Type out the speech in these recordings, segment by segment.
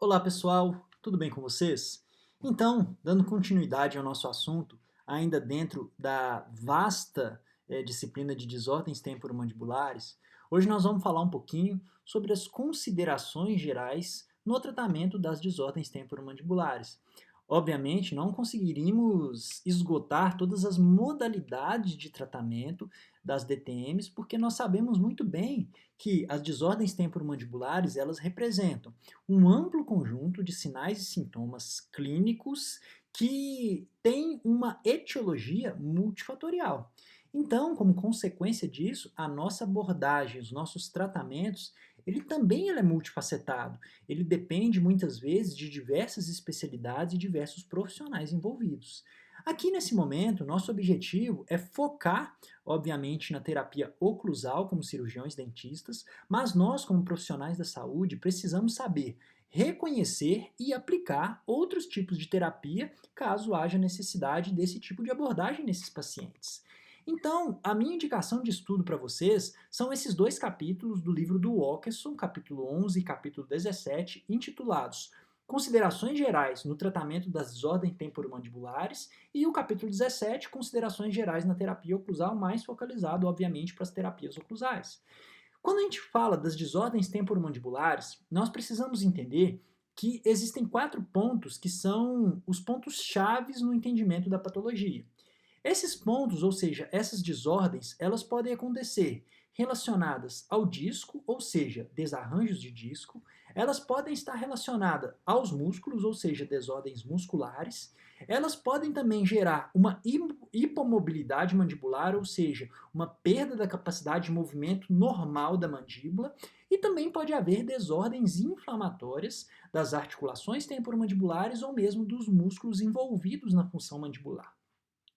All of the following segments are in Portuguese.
Olá pessoal, tudo bem com vocês? Então, dando continuidade ao nosso assunto, ainda dentro da vasta disciplina de desordens temporomandibulares, hoje nós vamos falar um pouquinho sobre as considerações gerais no tratamento das desordens temporomandibulares. Obviamente, não conseguiríamos esgotar todas as modalidades de tratamento das DTMs, porque nós sabemos muito bem que as desordens temporomandibulares, elas representam um amplo conjunto de sinais e sintomas clínicos que tem uma etiologia multifatorial. Então, como consequência disso, a nossa abordagem, os nossos tratamentos, ele é multifacetado. Ele depende muitas vezes de diversas especialidades e diversos profissionais envolvidos. Aqui nesse momento, nosso objetivo é focar, obviamente, na terapia oclusal como cirurgiões dentistas, mas nós, como profissionais da saúde, precisamos saber reconhecer e aplicar outros tipos de terapia caso haja necessidade desse tipo de abordagem nesses pacientes. Então, a minha indicação de estudo para vocês são esses dois capítulos do livro do Walkerson, capítulo 11 e capítulo 17, intitulados Considerações Gerais no Tratamento das Desordens Temporomandibulares e o capítulo 17, Considerações Gerais na Terapia Oclusal, mais focalizado, obviamente, para as terapias oclusais. Quando a gente fala das desordens temporomandibulares, nós precisamos entender que existem quatro pontos que são os pontos chaves no entendimento da patologia. Esses pontos, ou seja, essas desordens, elas podem acontecer relacionadas ao disco, ou seja, desarranjos de disco, elas podem estar relacionadas aos músculos, ou seja, desordens musculares, elas podem também gerar uma hipomobilidade mandibular, ou seja, uma perda da capacidade de movimento normal da mandíbula, e também pode haver desordens inflamatórias das articulações temporomandibulares ou mesmo dos músculos envolvidos na função mandibular.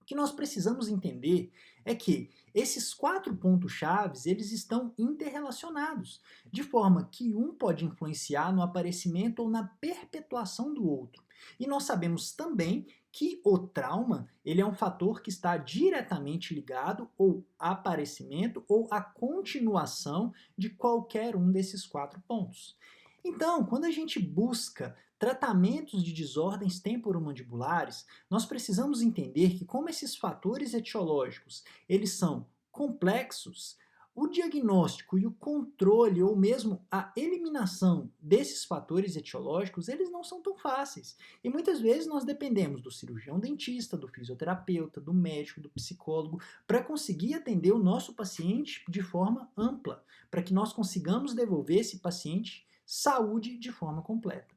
O que nós precisamos entender é que esses quatro pontos chaves, eles estão interrelacionados, de forma que um pode influenciar no aparecimento ou na perpetuação do outro. E nós sabemos também que o trauma, ele é um fator que está diretamente ligado ao aparecimento ou à continuação de qualquer um desses quatro pontos. Então, quando a gente busca tratamentos de desordens temporomandibulares, nós precisamos entender que como esses fatores etiológicos, eles são complexos, o diagnóstico e o controle ou mesmo a eliminação desses fatores etiológicos, eles não são tão fáceis. E muitas vezes nós dependemos do cirurgião dentista, do fisioterapeuta, do médico, do psicólogo, para conseguir atender o nosso paciente de forma ampla, para que nós consigamos devolver esse paciente saúde de forma completa.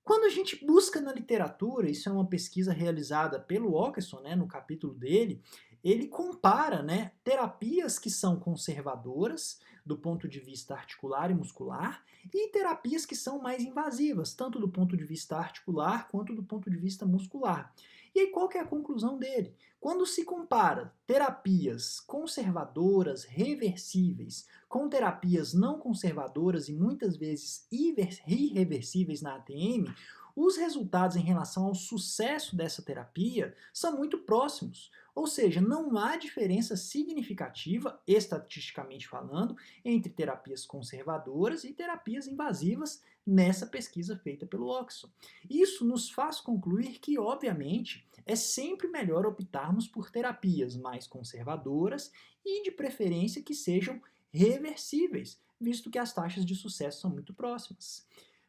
Quando a gente busca na literatura, isso é uma pesquisa realizada pelo Walkerson, né, no capítulo dele, ele compara, né, terapias que são conservadoras do ponto de vista articular e muscular e terapias que são mais invasivas, tanto do ponto de vista articular quanto do ponto de vista muscular. E aí qual que é a conclusão dele? Quando se compara terapias conservadoras, reversíveis, com terapias não conservadoras e muitas vezes irreversíveis na ATM, os resultados em relação ao sucesso dessa terapia são muito próximos. Ou seja, não há diferença significativa, estatisticamente falando, entre terapias conservadoras e terapias invasivas nessa pesquisa feita pelo Oxford. Isso nos faz concluir que, obviamente, é sempre melhor optarmos por terapias mais conservadoras e, de preferência, que sejam reversíveis, visto que as taxas de sucesso são muito próximas.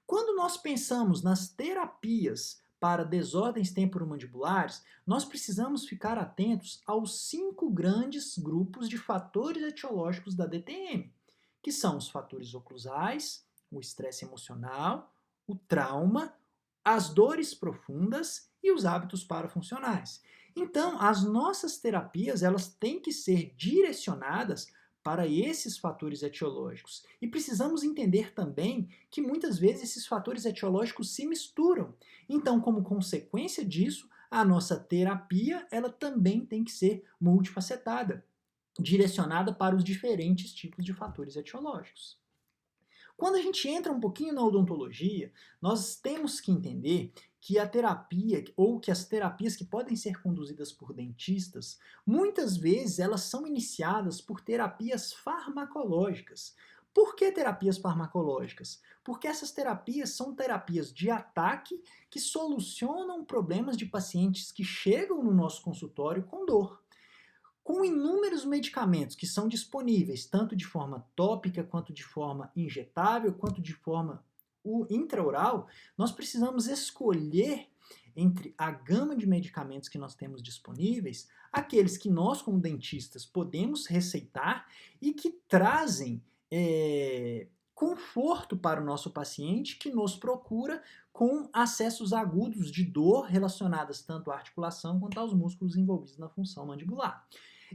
Quando nós pensamos nas terapias para desordens temporomandibulares, nós precisamos ficar atentos aos 5 grandes grupos de fatores etiológicos da DTM, que são os fatores oclusais, o estresse emocional, o trauma, as dores profundas e os hábitos parafuncionais. Então, as nossas terapias, elas têm que ser direcionadas para esses fatores etiológicos. E precisamos entender também que muitas vezes esses fatores etiológicos se misturam. Então, como consequência disso, a nossa terapia, ela também tem que ser multifacetada, direcionada para os diferentes tipos de fatores etiológicos. Quando a gente entra um pouquinho na odontologia, nós temos que entender que a terapia ou que as terapias que podem ser conduzidas por dentistas, muitas vezes elas são iniciadas por terapias farmacológicas. Por que terapias farmacológicas? Porque essas terapias são terapias de ataque que solucionam problemas de pacientes que chegam no nosso consultório com dor. Com inúmeros medicamentos que são disponíveis, tanto de forma tópica, quanto de forma injetável, quanto de forma intraoral, nós precisamos escolher entre a gama de medicamentos que nós temos disponíveis, aqueles que nós, como dentistas, podemos receitar e que trazem conforto para o nosso paciente que nos procura com acessos agudos de dor relacionadas tanto à articulação quanto aos músculos envolvidos na função mandibular.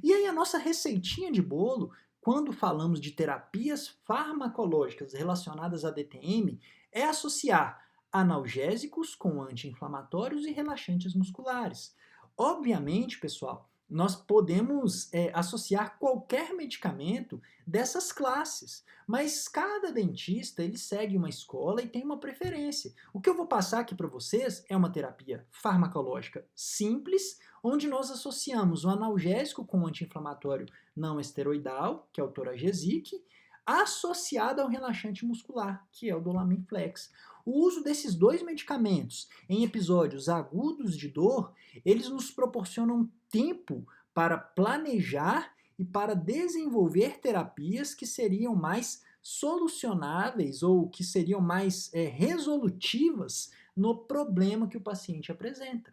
E aí a nossa receitinha de bolo, quando falamos de terapias farmacológicas relacionadas à DTM, é associar analgésicos com anti-inflamatórios e relaxantes musculares. Obviamente, pessoal, nós podemos associar qualquer medicamento dessas classes, mas cada dentista ele segue uma escola e tem uma preferência. O que eu vou passar aqui para vocês é uma terapia farmacológica simples, onde nós associamos o analgésico com o anti-inflamatório não esteroidal, que é o Toragesic, associado ao relaxante muscular, que é o Dolamine-Flex. O uso desses dois medicamentos em episódios agudos de dor, eles nos proporcionam tempo para planejar e para desenvolver terapias que seriam mais solucionáveis ou que seriam mais resolutivas no problema que o paciente apresenta.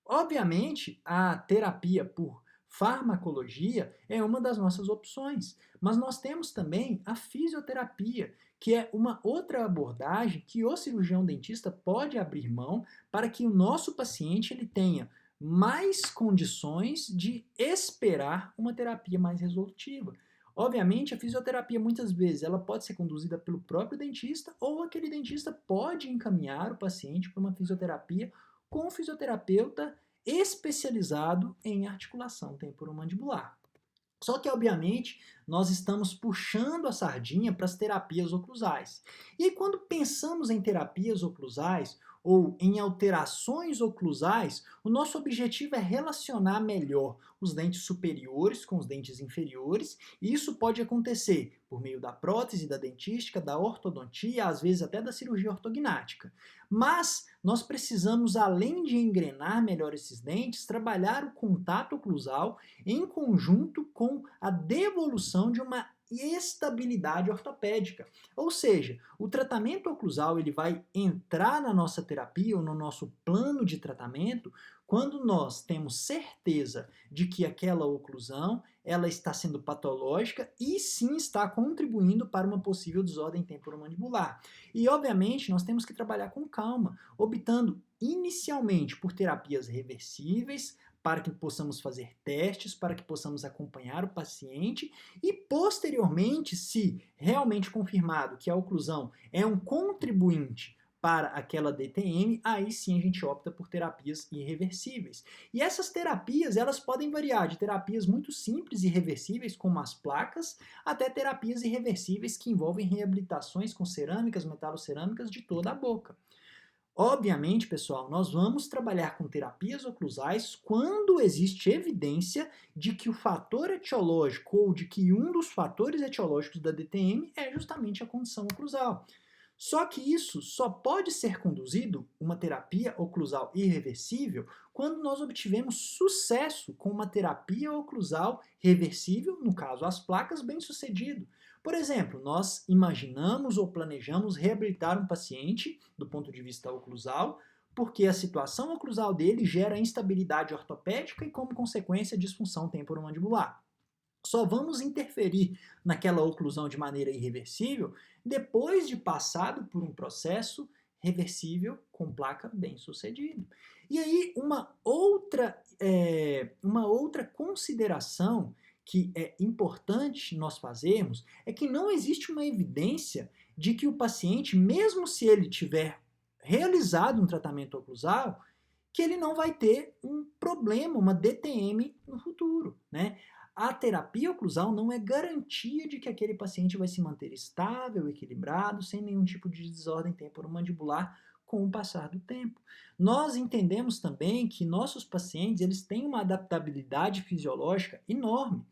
Obviamente, a terapia por farmacologia é uma das nossas opções, mas nós temos também a fisioterapia, que é uma outra abordagem que o cirurgião dentista pode abrir mão para que o nosso paciente ele tenha mais condições de esperar uma terapia mais resolutiva. Obviamente, a fisioterapia muitas vezes ela pode ser conduzida pelo próprio dentista ou aquele dentista pode encaminhar o paciente para uma fisioterapia com um fisioterapeuta especializado em articulação temporomandibular. Só que, obviamente, nós estamos puxando a sardinha para as terapias oclusais. E aí, quando pensamos em terapias oclusais ou em alterações oclusais, o nosso objetivo é relacionar melhor os dentes superiores com os dentes inferiores, e isso pode acontecer por meio da prótese, da dentística, da ortodontia, às vezes até da cirurgia ortognática. Mas nós precisamos, além de engrenar melhor esses dentes, trabalhar o contato oclusal em conjunto com a devolução de uma estabilidade ortopédica. Ou seja, o tratamento oclusal ele vai entrar na nossa terapia ou no nosso plano de tratamento quando nós temos certeza de que aquela oclusão ela está sendo patológica e sim está contribuindo para uma possível desordem temporomandibular. E obviamente nós temos que trabalhar com calma, optando inicialmente por terapias reversíveis, para que possamos fazer testes, para que possamos acompanhar o paciente e, posteriormente, se realmente confirmado que a oclusão é um contribuinte para aquela DTM, aí sim a gente opta por terapias irreversíveis. E essas terapias, elas podem variar de terapias muito simples e reversíveis, como as placas, até terapias irreversíveis que envolvem reabilitações com cerâmicas, metalocerâmicas de toda a boca. Obviamente, pessoal, nós vamos trabalhar com terapias oclusais quando existe evidência de que o fator etiológico ou de que um dos fatores etiológicos da DTM é justamente a condição oclusal. Só que isso só pode ser conduzido, uma terapia oclusal irreversível, quando nós obtivemos sucesso com uma terapia oclusal reversível, no caso as placas, bem-sucedido. Por exemplo, nós imaginamos ou planejamos reabilitar um paciente do ponto de vista oclusal, porque a situação oclusal dele gera instabilidade ortopédica e, como consequência, disfunção temporomandibular. Só vamos interferir naquela oclusão de maneira irreversível depois de passado por um processo reversível com placa bem-sucedido. E aí, uma outra consideração que é importante nós fazermos é que não existe uma evidência de que o paciente, mesmo se ele tiver realizado um tratamento oclusal, que ele não vai ter um problema, uma DTM no futuro, né? A terapia oclusal não é garantia de que aquele paciente vai se manter estável, equilibrado, sem nenhum tipo de desordem temporomandibular com o passar do tempo. Nós entendemos também que nossos pacientes eles têm uma adaptabilidade fisiológica enorme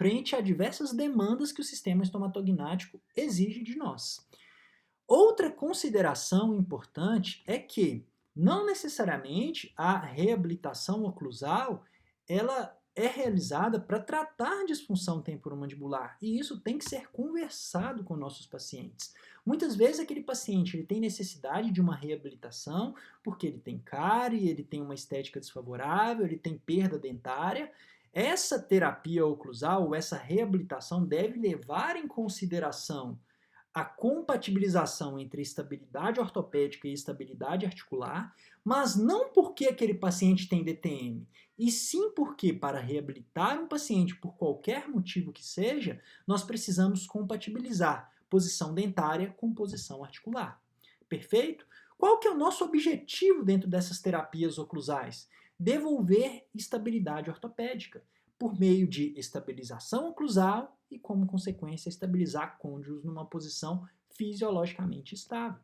frente a diversas demandas que o sistema estomatognático exige de nós. Outra consideração importante é que não necessariamente a reabilitação oclusal ela é realizada para tratar disfunção temporomandibular, e isso tem que ser conversado com nossos pacientes. Muitas vezes aquele paciente ele tem necessidade de uma reabilitação porque ele tem cárie, ele tem uma estética desfavorável, ele tem perda dentária. Essa terapia oclusal, ou essa reabilitação deve levar em consideração a compatibilização entre estabilidade ortopédica e estabilidade articular, mas não porque aquele paciente tem DTM, e sim porque, para reabilitar um paciente por qualquer motivo que seja, nós precisamos compatibilizar posição dentária com posição articular. Perfeito? Qual que é o nosso objetivo dentro dessas terapias oclusais? Devolver estabilidade ortopédica por meio de estabilização oclusal e, como consequência, estabilizar côndilos numa posição fisiologicamente estável.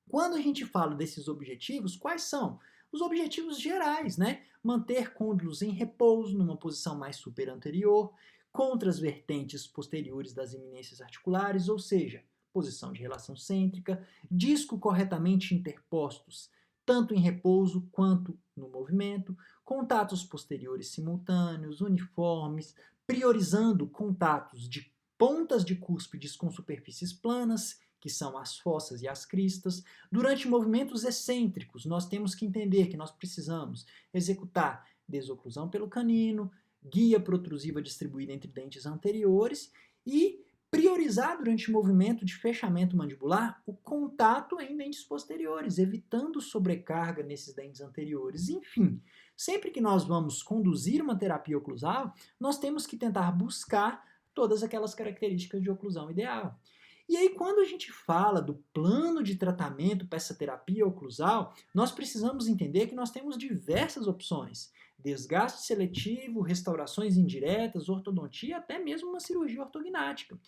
Quando a gente fala desses objetivos, quais são? Os objetivos gerais, né? Manter côndilos em repouso, numa posição mais superanterior, contra as vertentes posteriores das eminências articulares, ou seja, posição de relação cêntrica, disco corretamente interpostos, tanto em repouso quanto no movimento, contatos posteriores simultâneos, uniformes, priorizando contatos de pontas de cúspides com superfícies planas, que são as fossas e as cristas. Durante movimentos excêntricos, nós temos que entender que nós precisamos executar desoclusão pelo canino, guia protrusiva distribuída entre dentes anteriores e priorizar durante o movimento de fechamento mandibular o contato em dentes posteriores, evitando sobrecarga nesses dentes anteriores. Enfim, sempre que nós vamos conduzir uma terapia oclusal, nós temos que tentar buscar todas aquelas características de oclusão ideal. E aí, quando a gente fala do plano de tratamento para essa terapia oclusal, nós precisamos entender que nós temos diversas opções. Desgaste seletivo, restaurações indiretas, ortodontia, até mesmo uma cirurgia ortognática.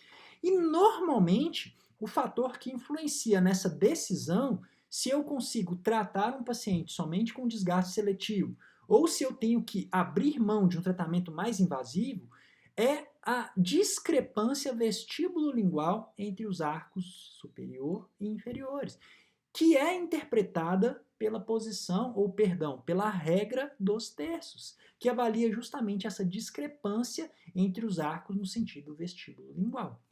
E normalmente, o fator que influencia nessa decisão, se eu consigo tratar um paciente somente com desgaste seletivo, ou se eu tenho que abrir mão de um tratamento mais invasivo, é a discrepância vestíbulo-lingual entre os arcos superior e inferiores, que é interpretada pela posição, ou perdão, pela regra dos terços, que avalia justamente essa discrepância entre os arcos no sentido vestíbulo-lingual.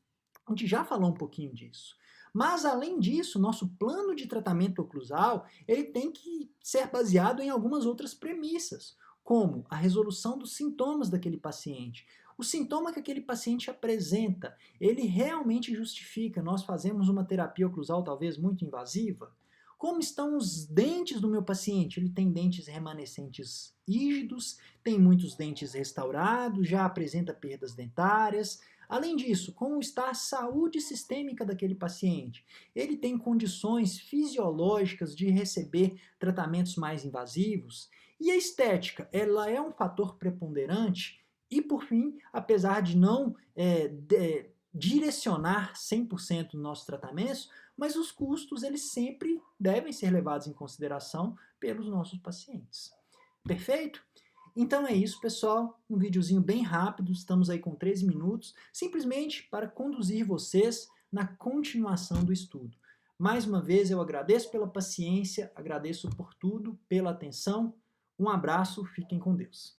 A gente já falou um pouquinho disso. Mas, além disso, nosso plano de tratamento oclusal ele tem que ser baseado em algumas outras premissas, como a resolução dos sintomas daquele paciente. O sintoma que aquele paciente apresenta, ele realmente justifica nós fazemos uma terapia oclusal talvez muito invasiva? Como estão os dentes do meu paciente? Ele tem dentes remanescentes rígidos, tem muitos dentes restaurados, já apresenta perdas dentárias. Além disso, como está a saúde sistêmica daquele paciente? Ele tem condições fisiológicas de receber tratamentos mais invasivos? E a estética, ela é um fator preponderante? E, por fim, apesar de não direcionar 100% nos nossos tratamentos, mas os custos eles sempre devem ser levados em consideração pelos nossos pacientes. Perfeito? Então é isso, pessoal. Um videozinho bem rápido, estamos aí com 13 minutos, simplesmente para conduzir vocês na continuação do estudo. Mais uma vez, eu agradeço pela paciência, agradeço por tudo, pela atenção. Um abraço, fiquem com Deus.